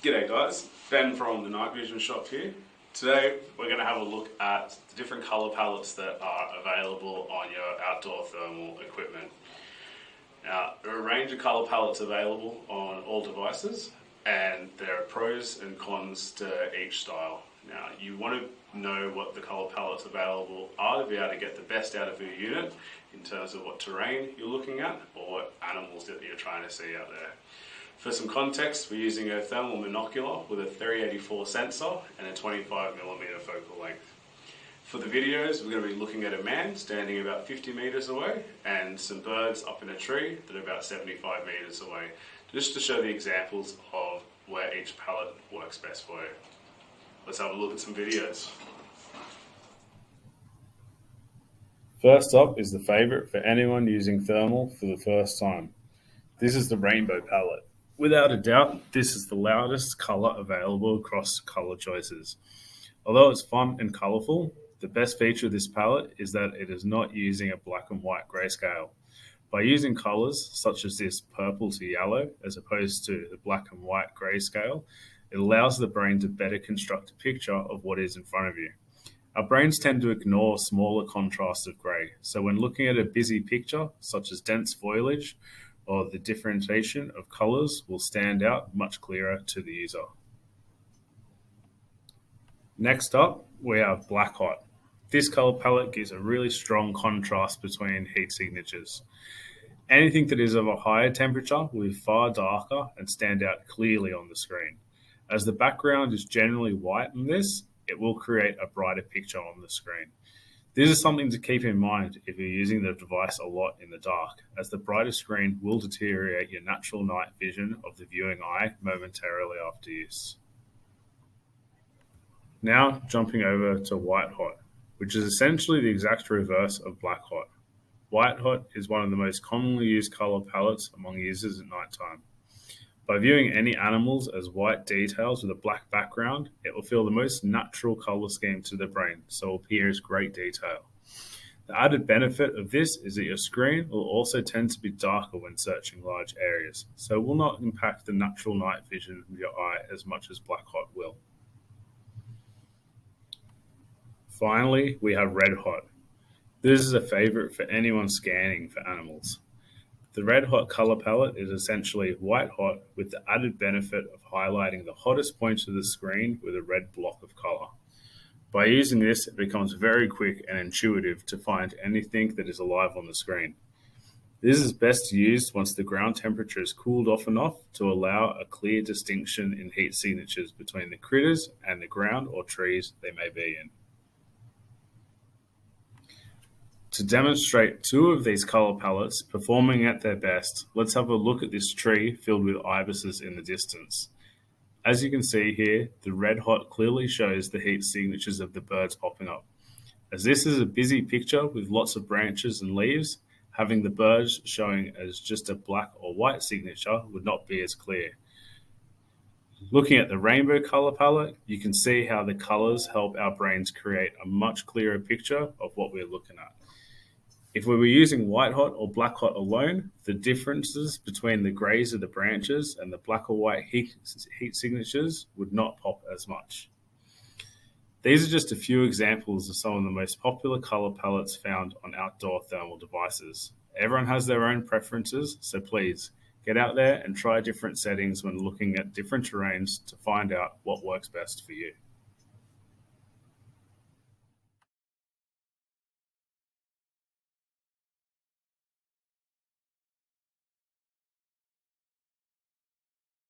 G'day guys, Ben from the Night Vision shop here. Today we're going to have a look at the different colour palettes that are available on your outdoor thermal equipment. Now, there are a range of colour palettes available on all devices, and there are pros and cons to each style. Now, you want to know what the colour palettes available are to be able to get the best out of your unit in terms of what terrain you're looking at or what animals that you're trying to see out there. For some context, we're using a thermal monocular with a 384 sensor and a 25mm focal length. For the videos, we're going to be looking at a man standing about 50 metres away and some birds up in a tree that are about 75 metres away, just to show the examples of where each palette works best for you. Let's have a look at some videos. First up is the favourite for anyone using thermal for the first time. This is the rainbow palette. Without a doubt, this is the loudest colour available across colour choices. Although it's fun and colourful, the best feature of this palette is that it is not using a black and white grayscale. By using colours such as this purple to yellow as opposed to the black and white grayscale, it allows the brain to better construct a picture of what is in front of you. Our brains tend to ignore smaller contrasts of grey, so when looking at a busy picture such as dense foliage, or the differentiation of colours will stand out much clearer to the user. Next up, we have Black Hot. This colour palette gives a really strong contrast between heat signatures. Anything that is of a higher temperature will be far darker and stand out clearly on the screen. As the background is generally white in this, it will create a brighter picture on the screen. This is something to keep in mind if you're using the device a lot in the dark, as the brighter screen will deteriorate your natural night vision of the viewing eye momentarily after use. Now jumping over to White Hot, which is essentially the exact reverse of Black Hot. White Hot is one of the most commonly used color palettes among users at nighttime. By viewing any animals as white details with a black background, it will feel the most natural color scheme to the brain, so it will appear as great detail. The added benefit of this is that your screen will also tend to be darker when searching large areas, so it will not impact the natural night vision of your eye as much as Black Hot will. Finally, we have Red Hot. This is a favorite for anyone scanning for animals. The Red Hot color palette is essentially white hot with the added benefit of highlighting the hottest points of the screen with a red block of color. By using this, it becomes very quick and intuitive to find anything that is alive on the screen. This is best used once the ground temperature is cooled off enough to allow a clear distinction in heat signatures between the critters and the ground or trees they may be in. To demonstrate two of these color palettes performing at their best, let's have a look at this tree filled with ibises in the distance. As you can see here, the Red Hot clearly shows the heat signatures of the birds popping up. As this is a busy picture with lots of branches and leaves, having the birds showing as just a black or white signature would not be as clear. Looking at the rainbow color palette, you can see how the colors help our brains create a much clearer picture of what we're looking at. If we were using White Hot or Black Hot alone, the differences between the grays of the branches and the black or white heat signatures would not pop as much. These are just a few examples of some of the most popular color palettes found on outdoor thermal devices. Everyone has their own preferences, so please get out there and try different settings when looking at different terrains to find out what works best for you.